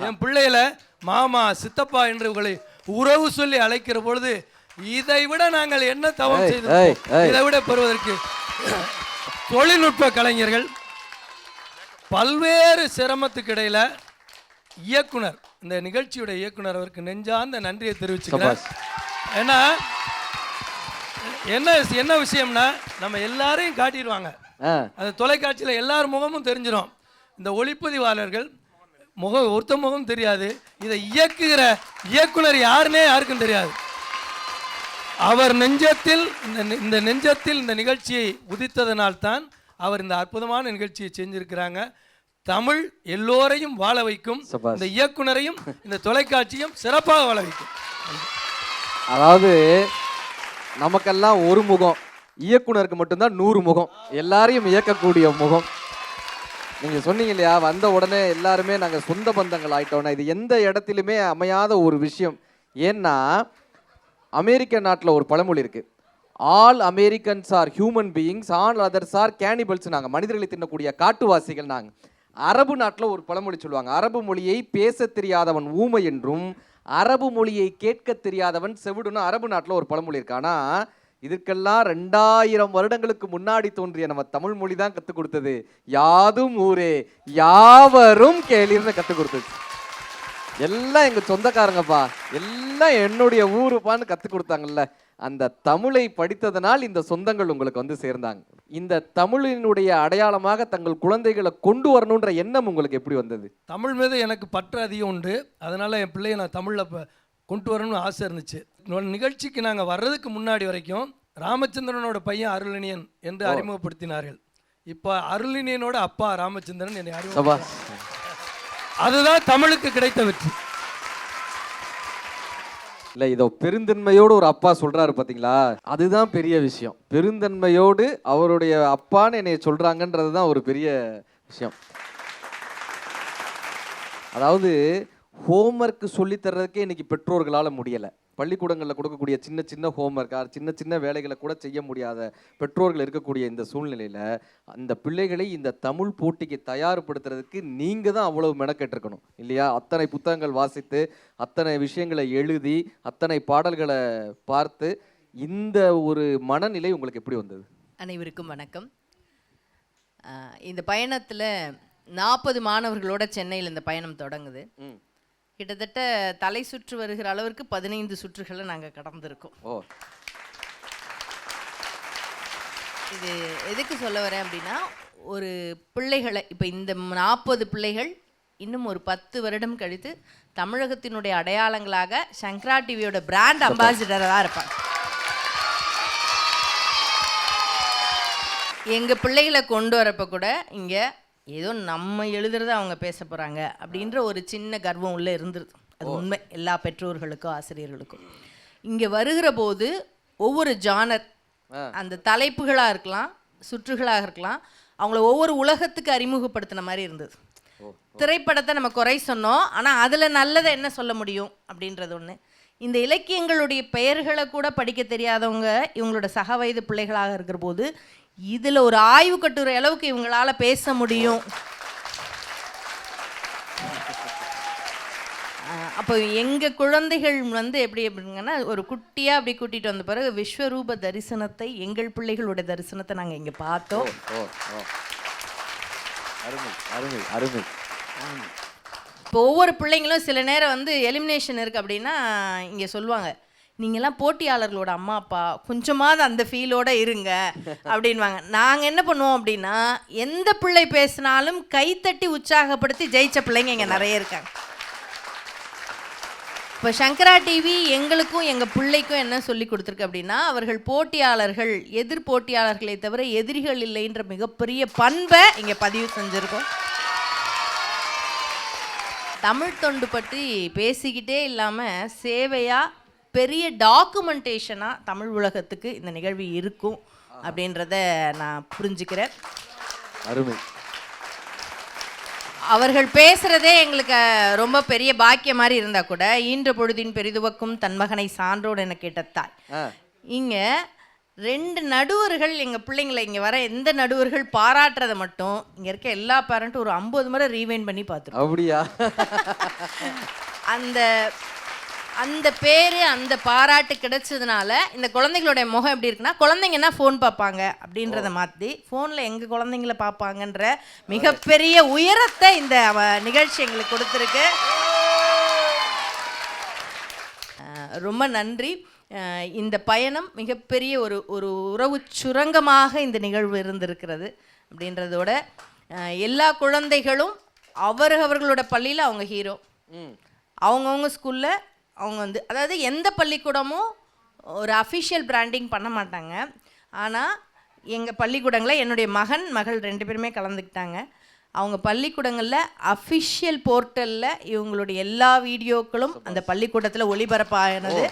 என் பிள்ளைகளை மாமா, சித்தப்பா என்று உங்களை உறவு சொல்லி அழைக்கிற பொழுது இதை விட நாங்கள் என்ன தவம் செய்து இதை விட பெறுவதற்கு தொழில்நுட்ப கலைஞர்கள் பல்வேறு சிரமத்துக்கு இடையில இயக்குனர், இந்த நிகழ்ச்சியுடைய இயக்குனர் அவருக்கு நெஞ்சார்ந்த நன்றியை தெரிவிச்சுக்கிறேன். ஏன்னா என்ன விஷயம்னா நம்ம எல்லாரையும் காட்டிடுவாங்க, அந்த தொலைக்காட்சியில் எல்லார் முகமும் தெரிஞ்சிடும். இந்த ஒளிப்பதிவாளர்கள் ஒருத்த முகம் தெரியாது. இதை இயக்குகிற இயக்குனர் யாருன்னே யாருக்கும் தெரியாது. அவர் நெஞ்சத்தில் இந்த நிகழ்ச்சியை உதித்ததனால்தான் அவர் இந்த அற்புதமான நிகழ்ச்சியை செஞ்சிருக்கிறாங்க. தமிழ் எல்லோரையும் வாழ வைக்கும், இந்த இயக்குனரையும் இந்த தொலைக்காட்சியும் சிறப்பாக வாழ வைக்கும். அதாவது நமக்கெல்லாம் ஒரு முகம், இயக்குனருக்கு மட்டும்தான் 100 முகம், எல்லாரையும் இயக்கக்கூடிய முகம். நீங்கள் சொன்னீங்க இல்லையா, வந்த உடனே எல்லாருமே நாங்கள் சொந்த பந்தங்கள் ஆயிட்டோம்னா இது எந்த இடத்துலையுமே அமையாத ஒரு விஷயம். ஏன்னா அமெரிக்க நாட்டில் ஒரு பழமொழி இருக்கு, all Americans are human beings, all others are cannibals. நாங்கள் மனிதர்களை தின்னக்கூடிய காட்டுவாசிகள். நாங்கள் அரபு நாட்டில் ஒரு பழமொழி சொல்லுவாங்க, அரபு மொழியை பேச தெரியாதவன் ஊமை என்றும் அரபு மொழியை கேட்க தெரியாதவன் செவிடுன்னு அரபு நாட்டில் ஒரு பழமொழி இருக்கு. ஆனால் இதுக்கெல்லாம் 2000 வருடங்களுக்கு முன்னாடி தோன்றிய நம்ம தமிழ் மொழி தான் கற்றுக் கொடுத்தது. யாதும் ஊரே யாவரும் கேளிர்னு கற்றுக் கொடுத்தது. எல்லாம் எங்க சொந்தக்காரங்கப்பா, எல்லாம் என்னுடைய ஊருப்பான்னு கற்றுக் கொடுத்தாங்கல்ல. அந்த தமிழை படித்ததனால் இந்த சொந்தங்கள் உங்களுக்கு வந்து சேர்ந்தாங்க. இந்த தமிழினுடைய அடையாளமாக தங்கள் குழந்தைகளை கொண்டு வரணுன்ற எண்ணம் உங்களுக்கு எப்படி வந்தது? தமிழ் மீது எனக்கு பற்று அதிகம் உண்டு. அதனால என் பிள்ளையை நான் தமிழில் கொண்டு வரணும்னு ஆசை இருந்துச்சு. நிகழ்ச்சிக்கு நாங்கள் வர்றதுக்கு முன்னாடி வரைக்கும் ராமச்சந்திரனோட பையன் அருளினியன் என்று அறிமுகப்படுத்தினார்கள். இப்போ அருளினியனோட அப்பா ராமச்சந்திரன் என்னை அறிமுகப்படுத்தினார். அதுதான் தமிழுக்கு கிடைத்த வெற்றி. இல்லை, இதோ பெருந்தன்மையோடு ஒரு அப்பா சொல்றாரு பார்த்தீங்களா, அதுதான் பெரிய விஷயம். பெருந்தன்மையோடு அவருடைய அப்பான்னு என்னை சொல்றாங்கன்றது தான் ஒரு பெரிய விஷயம். அதாவது ஹோம்ஒர்க் சொல்லித்தர்றதுக்கே இன்னைக்கு பெற்றோர்களால் முடியலை. பள்ளிக்கூடங்களில் கொடுக்கக்கூடிய சின்ன சின்ன ஹோம்ஒர்க், சின்ன சின்ன வேலைகளை கூட செய்ய முடியாத பெற்றோர்கள் இருக்கக்கூடிய இந்த சூழ்நிலையில் அந்த பிள்ளைகளை இந்த தமிழ் போட்டிக்கு தயார்படுத்துறதுக்கு நீங்கள் தான் அவ்வளவு மெனக்கெட்டிருக்கணும் இல்லையா? அத்தனை புத்தகங்கள் வாசித்து, அத்தனை விஷயங்களை எழுதி, அத்தனை பாடல்களை பார்த்து, இந்த ஒரு மனநிலை உங்களுக்கு எப்படி வந்தது? அனைவருக்கும் வணக்கம். இந்த பயணத்தில் 40 மாணவர்களோட சென்னையில் இந்த பயணம் தொடங்குது. கிட்டத்தட்ட தலை சுற்று வருகிற அளவிற்கு 15 சுற்றுகளை நாங்கள் கடந்திருக்கோம். இது எதுக்கு சொல்ல வரேன் அப்படின்னா, ஒரு பிள்ளைகளை இப்போ இந்த 40 பிள்ளைகள் இன்னும் ஒரு 10 வருடம் கழித்து தமிழகத்தினுடைய அடையாளங்களாக சங்கரா டிவியோட பிராண்ட் அம்பாசிடராக இருப்பாங்க. எங்கள் பிள்ளைகளை கொண்டு வரப்போ கூட இங்கே ஏதோ நம்ம எழுதுறத அவங்க பேச போகிறாங்க அப்படின்ற ஒரு சின்ன கர்வம் உள்ளே இருந்துருது. அது உண்மை, எல்லா பெற்றோர்களுக்கும் ஆசிரியர்களுக்கும். இங்கே வருகிற போது ஒவ்வொரு ஜானர், அந்த தலைப்புகளாக இருக்கலாம், சுற்றுகளாக இருக்கலாம், அவங்கள ஒவ்வொரு உலகத்துக்கு அறிமுகப்படுத்தின மாதிரி இருந்தது. திரைப்படத்தை நம்ம குறை சொன்னோம், ஆனால் அதில் நல்லதை என்ன சொல்ல முடியும் அப்படின்றது ஒன்று. இந்த இலக்கியங்களுடைய பெயர்களை கூட படிக்க தெரியாதவங்க இவங்களோட சக வயது பிள்ளைகளாக இருக்கிற போது இதில் ஒரு ஆய்வு கட்டுரை அளவுக்கு இவங்களால பேச முடியும். அப்போ எங்கள் குழந்தைகள் வந்து எப்படிங்கன்னா, ஒரு குட்டியாக அப்படி கூட்டிகிட்டு வந்த பிறகு விஸ்வரூப தரிசனத்தை, எங்கள் பிள்ளைகளோட தரிசனத்தை நாங்கள் இங்கே பார்த்தோம். இப்போ ஒவ்வொரு பிள்ளைங்களும் சில நேரம் வந்து எலிமினேஷன் இருக்குது அப்படின்னா இங்கே சொல்லுவாங்க, நீங்கள்லாம் போட்டியாளர்களோட அம்மா அப்பா, கொஞ்சமாவது அந்த ஃபீலோடு இருங்க அப்படின்வாங்க. நாங்கள் என்ன பண்ணுவோம் அப்படின்னா, எந்த பிள்ளை பேசினாலும் கைத்தட்டி உற்சாகப்படுத்தி ஜெயிச்ச பிள்ளைங்க இங்கே நிறைய இருக்காங்க. இப்போ சங்கரா டிவி எங்களுக்கும் எங்கள் பிள்ளைக்கும் என்ன சொல்லி கொடுத்துருக்கு அப்படின்னா, அவர்கள் போட்டியாளர்கள், எதிர் போட்டியாளர்களை தவிர எதிரிகள் இல்லைன்ற மிகப்பெரிய பண்பை இங்கே பதிவு செஞ்சுருக்கோம். தமிழ் தொண்டு பற்றி பேசிக்கிட்டே இல்லாமல் சேவையாக பெரிய டாக்குமெண்டேஷனாக தமிழ் உலகத்துக்கு இந்த நிகழ்வு இருக்கும் அப்படின்றத நான் புரிஞ்சுக்கிறேன். அருமை. அவர்கள் பேசுகிறதே எங்களுக்கு ரொம்ப பெரிய பாக்கியம் மாதிரி இருந்தால் கூட ஈன்ற பொழுதின் பெரிதுவக்கும் தன்மகனை சான்றோடு என கேட்ட தாய். இங்கே 2 நடுவர்கள் எங்கள் பிள்ளைங்களை இங்கே வர எந்த நடுவர்கள் பாராட்டுறதை மட்டும் இங்கே இருக்க எல்லா பேரண்ட்டும் ஒரு 50 முறை ரீவைண்ட் பண்ணி பார்த்துருக்கோம். அப்படியா? அந்த அந்த பேர் அந்த பாராட்டு கிடைச்சதுனால இந்த குழந்தைகளுடைய முகம் எப்படி இருக்குன்னா, குழந்தைங்கன்னா ஃபோன் பார்ப்பாங்க அப்படின்றத மாற்றி ஃபோனில் எங்கள் குழந்தைங்கள பார்ப்பாங்கன்ற மிகப்பெரிய உயரத்தை இந்த நிகழ்ச்சி எங்களுக்கு கொடுத்துருக்கு. ரொம்ப நன்றி. இந்த பயணம் மிகப்பெரிய ஒரு உறவு சுரங்கமாக இந்த நிகழ்வு இருந்திருக்கிறது அப்படின்றதோட எல்லா குழந்தைகளும் அவர்களோட பள்ளியில் அவங்க ஹீரோ, அவங்கவுங்க ஸ்கூலில் அவங்க வந்து, அதாவது எந்த பள்ளிக்கூடமும் ஒரு அஃபிஷியல் பிராண்டிங் பண்ண மாட்டாங்க. ஆனால் எங்கள் பள்ளிக்கூடங்களில் என்னுடைய மகள் 2 பேருமே கலந்துக்கிட்டாங்க. அவங்க பள்ளிக்கூடங்களில் அஃபிஷியல் போர்ட்டலில் இவங்களுடைய எல்லா வீடியோக்களும் அந்த பள்ளிக்கூடத்தில் ஒளிபரப்பானது.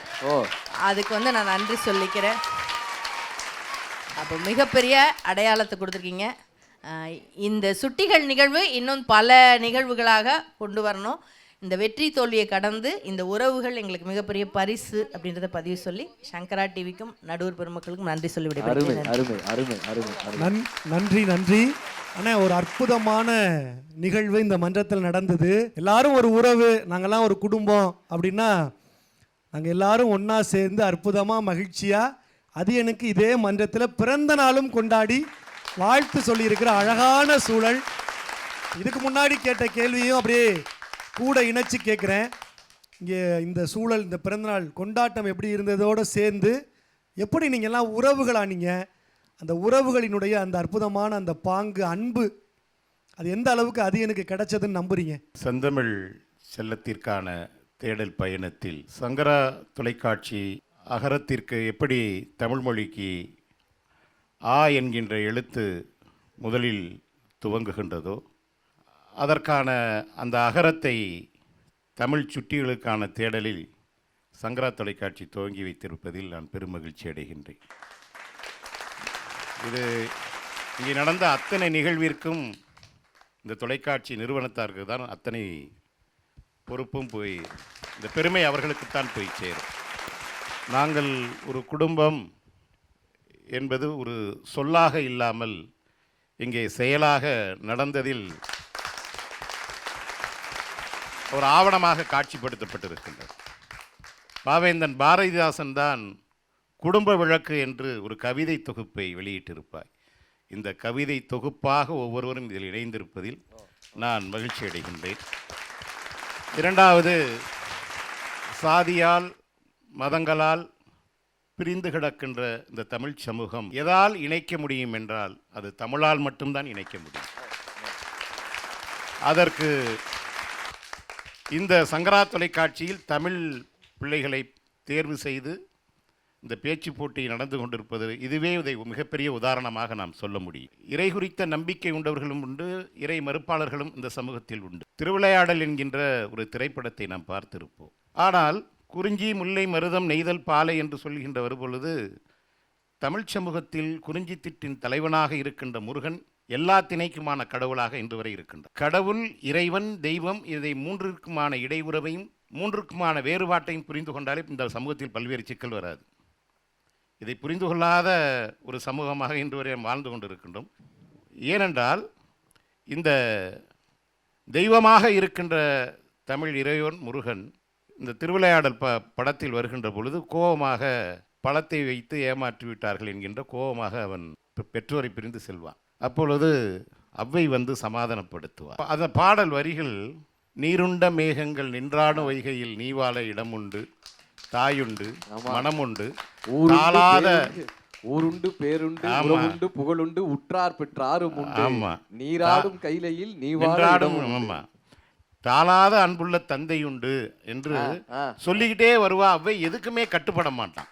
அதுக்கு வந்து நான் நன்றி சொல்லிக்கிறேன். அப்போ மிகப்பெரிய அடையாளத்தை கொடுத்துருக்கீங்க. இந்த சுட்டிகள் நிகழ்வு இன்னும் பல நிகழ்வுகளாக கொண்டு வரணும். இந்த வெற்றி தோல்வியை கடந்து இந்த உறவுகள் எங்களுக்கு மிகப்பெரிய பரிசு அப்படின்றத பதிவு சொல்லி சங்கரா டிவிக்கும் நடுவர் பெருமக்களுக்கும் நன்றி சொல்லி விடைபெறுகிறேன். நன்றி நன்றி அண்ணா. ஒரு அற்புதமான நிகழ்வு இந்த மன்றத்தில் நடந்தது. எல்லாரும் ஒரு உறவு, நாங்கள்லாம் ஒரு குடும்பம் அப்படின்னா நாங்கள் எல்லாரும் ஒன்றா சேர்ந்து அற்புதமாக மகிழ்ச்சியாக அது எனக்கு இதே மன்றத்தில் பிறந்த நாளும் கொண்டாடி வாழ்த்து சொல்லியிருக்கிற அழகான சூழல். இதுக்கு முன்னாடி கேட்ட கேள்வியும் அப்படியே கூட இணைச்சி கேட்குறேன். இங்கே இந்த சூழல், இந்த பிறந்தநாள் கொண்டாட்டம் எப்படி இருந்ததோடு சேர்ந்து எப்படி நீங்கள்லாம் உறவுகளானீங்க, அந்த உறவுகளினுடைய அந்த அற்புதமான அந்த பாங்கு, அன்பு, அது எந்த அளவுக்கு அது எனக்கு கிடைச்சதுன்னு நம்புறீங்க? செந்தமிழ் செல்லத்திற்கான தேடல் பயணத்தில் சங்கரா தொலைக்காட்சி அகரத்திற்கு எப்படி தமிழ் மொழிக்கு ஆ என்கின்ற எழுத்து முதலில் துவங்குகின்றதோ, அதற்கான அந்த அகரத்தை தமிழ் சுட்டிகளுக்கான தேடலில் சங்கரா தொலைக்காட்சி துவங்கி வைத்திருப்பதில் நான் பெருமகிழ்ச்சி அடைகின்றேன். இது இங்கே நடந்த அத்தனை நிகழ்விற்கும் இந்த தொலைக்காட்சி நிறுவனத்தாருக்கு தான் அத்தனை பொறுப்பும் போய், இந்த பெருமை அவர்களுக்குத்தான் போய் சேரும். நாங்கள் ஒரு குடும்பம் என்பது ஒரு சொல்லாக இல்லாமல் இங்கே செயலாக நடந்ததில் ஒரு ஆவணமாக காட்சிப்படுத்தப்பட்டிருக்கின்றது. பாவேந்தன் பாரதிதாசன் தான் குடும்ப விளக்கு என்று ஒரு கவிதை தொகுப்பை வெளியிட்டிருப்பாய். இந்த கவிதை தொகுப்பாக ஒவ்வொருவரும் இதில் இணைந்திருப்பதில் நான் மகிழ்ச்சி அடைகின்றேன். இரண்டாவது, சாதியால் மதங்களால் பிரிந்து கிடக்கின்ற இந்த தமிழ் சமூகம் எதால் இணைக்க முடியும் என்றால் அது தமிழால் மட்டும்தான் இணைக்க முடியும். அதற்கு இந்த சங்கரா தொலைக்காட்சியில் தமிழ் பிள்ளைகளை தேர்வு செய்து இந்த பேச்சு போட்டி நடந்து கொண்டிருப்பது, இதுவே இதை மிகப்பெரிய உதாரணமாக நாம் சொல்ல முடியும். இறை குறித்த நம்பிக்கை உண்டவர்களும் உண்டு, இறை மறுப்பாளர்களும் இந்த சமூகத்தில் உண்டு. திருவிளையாடல் என்கின்ற ஒரு திரைப்படத்தை நாம் பார்த்திருப்போம். ஆனால் குறிஞ்சி முல்லை மருதம் நெய்தல் பாலை என்று சொல்கின்ற வரும்பொழுது தமிழ் சமூகத்தில் குறிஞ்சி திட்டின் தலைவனாக இருக்கின்ற முருகன் எல்லா திணைக்குமான கடவுளாக இன்று வரை இருக்கின்றார். கடவுள், இறைவன், தெய்வம், இதை மூன்றிற்குமான இடையுறவையும் மூன்றுக்குமான வேறுபாட்டையும் புரிந்து கொண்டாலே இந்த சமூகத்தில் பல்வேறு சிக்கல் வராது. இதை புரிந்து கொள்ளாத ஒரு சமூகமாக இன்று வரை வாழ்ந்து கொண்டிருக்கின்றோம். ஏனென்றால் இந்த தெய்வமாக இருக்கின்ற தமிழ் இறைவன் முருகன் இந்த திருவிளையாடல் படத்தில் வருகின்ற பொழுது கோபமாக பழத்தை வைத்து ஏமாற்றி விட்டார்கள் என்கின்ற கோபமாக அவன் பெற்றோரை பிரிந்து செல்வான். அப்பொழுது அவ்வை வந்து சமாதானப்படுத்துவார். அந்த பாடல் வரிகள், நீருண்ட மேகங்கள் நின்றாடும் வைகையில் நீவாழ இடம் உண்டு, தாயுண்டு மனமுண்டு, தாளாத ஊருண்டு பேருண்டு உறவுண்டு புகழுண்டு உற்றார் பெற்றாரும் உண்டு, நீராடும் கைலையில் நீவாடும், தாளாத அன்புள்ள தந்தையுண்டு என்று சொல்லிக்கிட்டே வருவா. அவ்வை எதுக்குமே கட்டுப்பட மாட்டான்.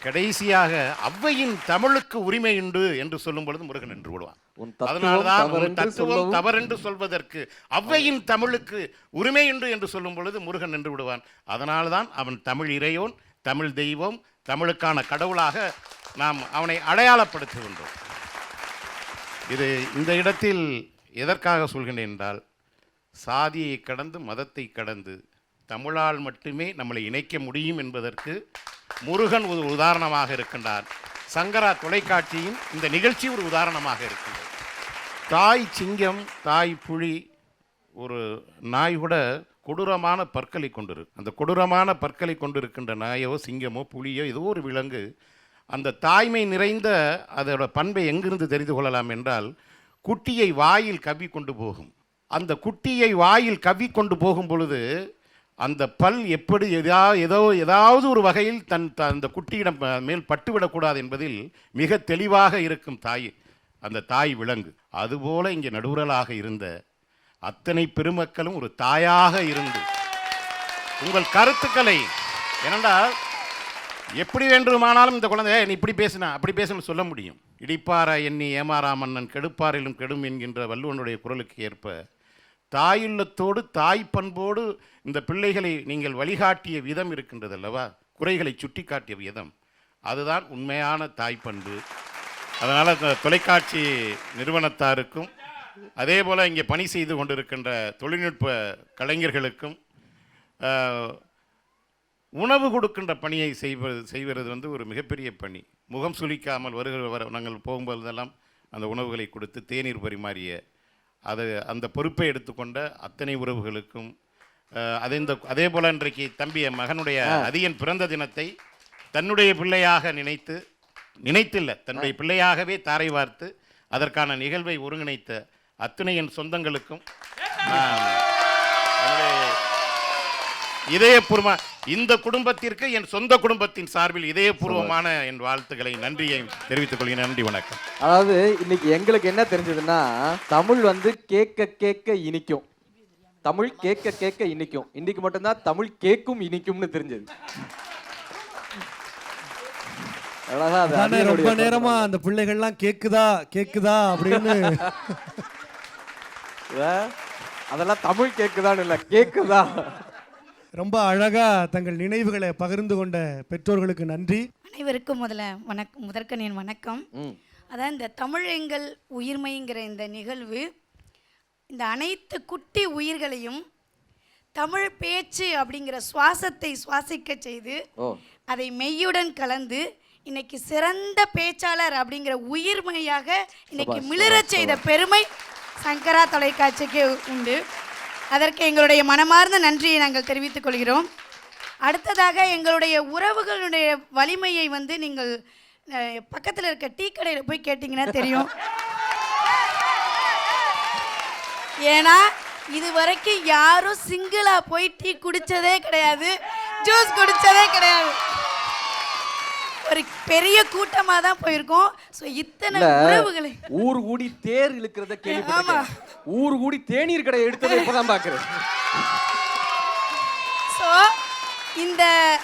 கடைசியாக அவ்வையின் தமிழுக்கு உரிமை உண்டு என்று சொல்லும் பொழுது முருகன் என்று விடுவான். உன் தத்துவம் அதனால்தான் உன் தவறென்று தத்துவம் சொல்லவும் தவறென்று சொல்வதற்கு ஔவையின் தமிழுக்கு உரிமை என்று சொல்லும் பொழுது முருகன் நின்று விடுவான். அதனால்தான் அவன் தமிழ் இறையோன், தமிழ் தெய்வம், தமிழுக்கான கடவுளாக நாம் அவனை அடையாளப்படுத்துகின்றோம். இது இந்த இடத்தில் எதற்காக சொல்கின்றேன் என்றால், சாதியை கடந்து மதத்தை கடந்து தமிழால் மட்டுமே நம்மளை இணைக்க முடியும் என்பதற்கு முருகன் ஒரு உதாரணமாக இருக்கின்றார். சங்கரா தொலைக்காட்சியின் இந்த நிகழ்ச்சி ஒரு உதாரணமாக இருக்கின்றது. தாய் சிங்கம், தாய் புலி, ஒரு நாய் கூட கொடூரமான பற்களை கொண்டிருக்கு. அந்த கொடூரமான பற்களை கொண்டிருக்கின்ற நாயோ சிங்கமோ புலியோ ஏதோ ஒரு விலங்கு அந்த தாய்மை நிறைந்த அதோட பண்பை எங்கிருந்து தெரிந்து கொள்ளலாம் என்றால், குட்டியை வாயில் கவ்வி கொண்டு போகும். அந்த குட்டியை வாயில் கவ்வி கொண்டு போகும் பொழுது அந்த பல் எப்படி ஏதாவது ஒரு வகையில் அந்த குட்டியிடம் மேல் பட்டுவிடக்கூடாது என்பதில் மிக தெளிவாக இருக்கும் அந்த தாய் விலங்கு. அதுபோல இங்கே நடுவரலாக இருந்த அத்தனை பெருமக்களும் ஒரு தாயாக இருந்து உங்கள் கருத்துக்களை, ஏனென்றால் எப்படி வேண்டுமானாலும் இந்த குழந்தை நீ இப்படி பேசினா அப்படி பேசணும்னு சொல்ல முடியும். இடிப்பார எண்ணி ஏமாறா மன்னன் கெடுப்பாரிலும் கெடும் என்கின்ற வள்ளுவனுடைய குரலுக்கு ஏற்ப தாயுள்ளத்தோடு தாய் பண்போடு இந்த பிள்ளைகளை நீங்கள் வழிகாட்டிய விதம் இருக்கின்றது அல்லவா, குறைகளை சுட்டி காட்டிய விதம், அதுதான் உண்மையான தாய் பண்பு. அதனால் தொலைக்காட்சி நிறுவனத்தாருக்கும் அதே போல் இங்கே பணி செய்து கொண்டிருக்கின்ற தொழில்நுட்ப கலைஞர்களுக்கும் உணவு கொடுக்கின்ற பணியை செய்வது ஒரு மிகப்பெரிய பணி. முகம் சுளிக்காமல் நாங்கள் போகும்போதெல்லாம் அந்த உணவுகளை கொடுத்து தேநீர் பரிமாறிய அந்த பொறுப்பை எடுத்துக்கொண்ட அத்தனை உறவுகளுக்கும், அதே போல் இன்றைக்கு தம்பிய மகனுடைய அதியன் பிறந்த தினத்தை தன்னுடைய பிள்ளையாக நினைத்தில்லை, தன்னுடைய பிள்ளையாகவே தாரை வார்த்து அதற்கான நிகழ்வை ஒருங்கிணைத்த அத்தனை என் சொந்தங்களுக்கும் இதயபூர்வ இந்த குடும்பத்திற்கு என் சொந்த குடும்பத்தின் சார்பில் இதயபூர்வமான என் வாழ்த்துக்களை, நன்றியை தெரிவித்துக் கொள்கிறேன். நன்றி, வணக்கம். அதாவது இன்னைக்கு எங்களுக்கு என்ன தெரிஞ்சதுன்னா, தமிழ் கேட்க கேட்க இனிக்கும், தமிழ் கேட்க கேட்க இனிக்கும். இன்னைக்கு மட்டும்தான் தமிழ் கேட்கும் இனிக்கும்னு தெரிஞ்சது. ரொம்ப நேரமா அந்த பிள்ளைகள்லாம் கேக்குதா கேக்குதா அப்படின்னு அதெல்லாம் தமிழ் கேக்குதான்னு இல்லை, கேக்குதா. ரொம்ப அழகா தங்கள் நினைவுகளை பகிர்ந்து கொண்ட பெற்றோர்களுக்கு நன்றி. அனைவருக்கும் முதற்கன் என் வணக்கம். அதான் இந்த தமிழ் எங்கள் உயிர்மைங்கிற இந்த நிகழ்வு இந்த அனைத்து குட்டி உயிர்களையும் தமிழ் பேச்சு அப்படிங்கிற சுவாசத்தை சுவாசிக்க செய்து அதை மெய்யுடன் கலந்து இன்னைக்கு சிறந்த பேச்சாளர் அப்படிங்கிற உயிர்மையாக இன்னைக்கு மிளிரச் செய்த பெருமை சங்கரா தொலைக்காட்சிக்கு உண்டு. அதற்கு எங்களுடைய மனமார்ந்த நன்றியை நாங்கள் தெரிவித்துக் கொள்கிறோம். அடுத்ததாக எங்களுடைய உறவுகளுடைய வலிமையை நீங்கள் பக்கத்தில் இருக்க டீ கடையில் போய் கேட்டிங்கன்னா தெரியும். ஏன்னா இது வரைக்கும் யாரும் சிங்கிளா போய் டீ குடிச்சதே கிடையாது, ஜூஸ் குடிச்சதே கிடையாது. ஒரு பெரிய கூட்டமா தான் போயிருக்கோம். சோ இத்தனை உறவுகளை ஊர் கூடி தேர் இழுக்கிறத கேள்விப்பட்டேன், ஊர் கூடி தேநீர் கடை எடுத்ததை இப்பதான் பாக்குறேன். சோ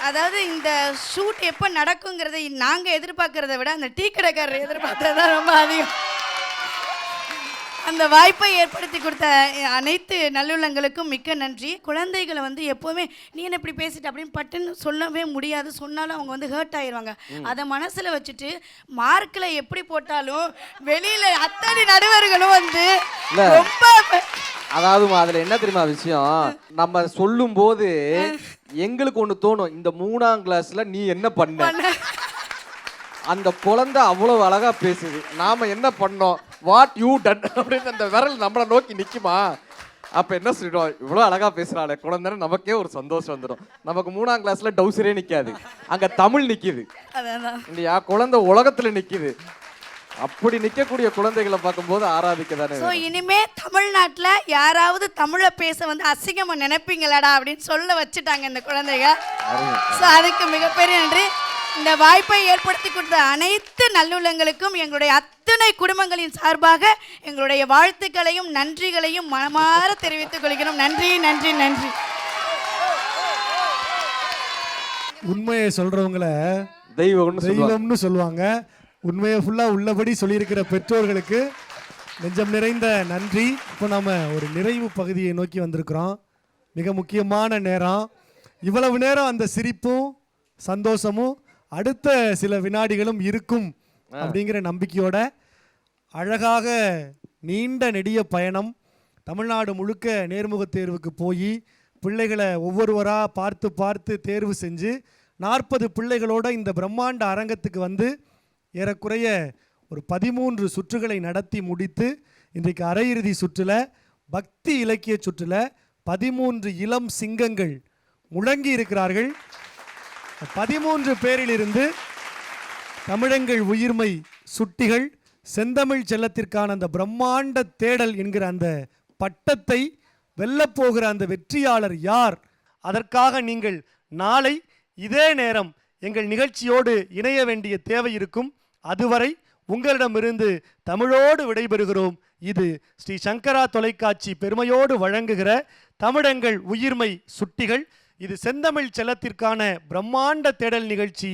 அதாவது இந்த ஷூட் எப்போ நடக்குங்கிறத நாங்கள் எதிர்பார்க்கறத விட அந்த டீ கடைக்காரர் எதிர்பார்த்தது தான் ரொம்ப அதிகம். அந்த வாய்ப்பை ஏற்படுத்தி கொடுத்த அனைத்து நல்லுள்ளங்களுக்கும் மிக்க நன்றி. குழந்தைகளை எப்போவுமே நீ என்ன இப்படி பேசிட்டு அப்படின்னு பட்டுன்னு சொல்லவே முடியாது, சொன்னாலும் அவங்க ஹர்ட் ஆயிடுவாங்க. அதை மனசில் வச்சுட்டு மார்க்கில் எப்படி போட்டாலும் வெளியில் அத்தனை நடுவர்களும் ரொம்ப அதாவது அதில் என்ன தெரியுமா விஷயம், நம்ம சொல்லும் போது எங்களுக்கு ஒன்று தோணும், இந்த 3ஆம் கிளாஸ்ல நீ என்ன பண்ண, அந்த குழந்தை அவ்வளவு அழகா பேசுது, நாம என்ன பண்ணோம், வாட் யூ டன் அப்படின்னு அந்த விரல் நம்மளை நோக்கி நிக்குமா. அப்ப என்ன சொல்லிடுவோம், இவ்வளவு அழகா பேசுறாளே குழந்தைன்னு நமக்கே ஒரு சந்தோஷம் வந்துடும். நமக்கு 3ஆம் கிளாஸ்ல டவுசரே நிக்காது, அங்க தமிழ் நிக்குது இல்லையா, குழந்தை உலகத்துல நிக்குது. அப்படி நிக்கக்கூடிய குழந்தைகளை பார்க்கும்போது ஆராதிக்க தானே. இனிமே தமிழ்நாட்டில் யாராவது தமிழை பேச அசிங்கமா நினைப்பீங்களாடா அப்படின்னு சொல்ல வச்சுட்டாங்க இந்த குழந்தைங்க. அதுக்கு மிகப்பெரிய நன்றி. இந்த வாய்ப்பை ஏற்படுத்தி கொடுத்த அனைத்து நல்லுள்ளங்களுக்கும் எங்களுடைய அத்தனை குடும்பங்களின் சார்பாக எங்களுடைய வாழ்த்துக்களையும் நன்றிகளையும் மனமாற தெரிவித்துக் கொள்கிறோம். நன்றி நன்றி நன்றி. உண்மையை சொல்றவங்கள தெய்வம்னு சொல்லுவாங்க. உண்மையை ஃபுல்லா உள்ளபடி சொல்லியிருக்கிற பெற்றோர்களுக்கு நெஞ்சம் நிறைந்த நன்றி. இப்போ நம்ம ஒரு நிறைவு பகுதியை நோக்கி வந்திருக்கிறோம். மிக முக்கியமான நேரம். இவ்வளவு நேரம் அந்த சிரிப்பும் சந்தோஷமும் அடுத்த சில வினாடிகளும் இருக்கும் அப்படிங்கிற நம்பிக்கையோட அழகாக நீண்ட நெடிய பயணம், தமிழ்நாடு முழுக்க நேர்முகத் தேர்வுக்கு போய் பிள்ளைகளை ஒவ்வொருவராக பார்த்து பார்த்து தேர்வு செஞ்சு 40 பிள்ளைகளோட இந்த பிரம்மாண்ட அரங்கத்துக்கு வந்து ஏறக்குறைய ஒரு 13 சுற்றுகளை நடத்தி முடித்து இன்றைக்கு அரையிறுதி சுற்றில் பக்தி இலக்கிய சுற்றில் 13 இளம் சிங்கங்கள் முழங்கி இருக்கிறார்கள். 13 பேரிலிருந்து தமிழெங்கள் உயிர்மை சுட்டிகள் செந்தமிழ் செல்லத்திற்கான அந்த பிரம்மாண்ட தேடல் என்கிற அந்த பட்டத்தை வெல்லப்போகிற அந்த வெற்றியாளர் யார்? அதற்காக நீங்கள் நாளை இதே நேரம் எங்கள் நிகழ்ச்சியோடு இணைய வேண்டிய தேவை இருக்கும். அதுவரை உங்களிடமிருந்து தமிழோடு விடைபெறுகிறோம். இது ஸ்ரீ சங்கரா தொலைக்காட்சி பெருமையோடு வழங்குகிற தமிழெங்கள் உயிர்மை சுட்டிகள். இது செந்தமிழ் செல்லத்திற்கான பிரம்மாண்ட தேடல் நிகழ்ச்சி.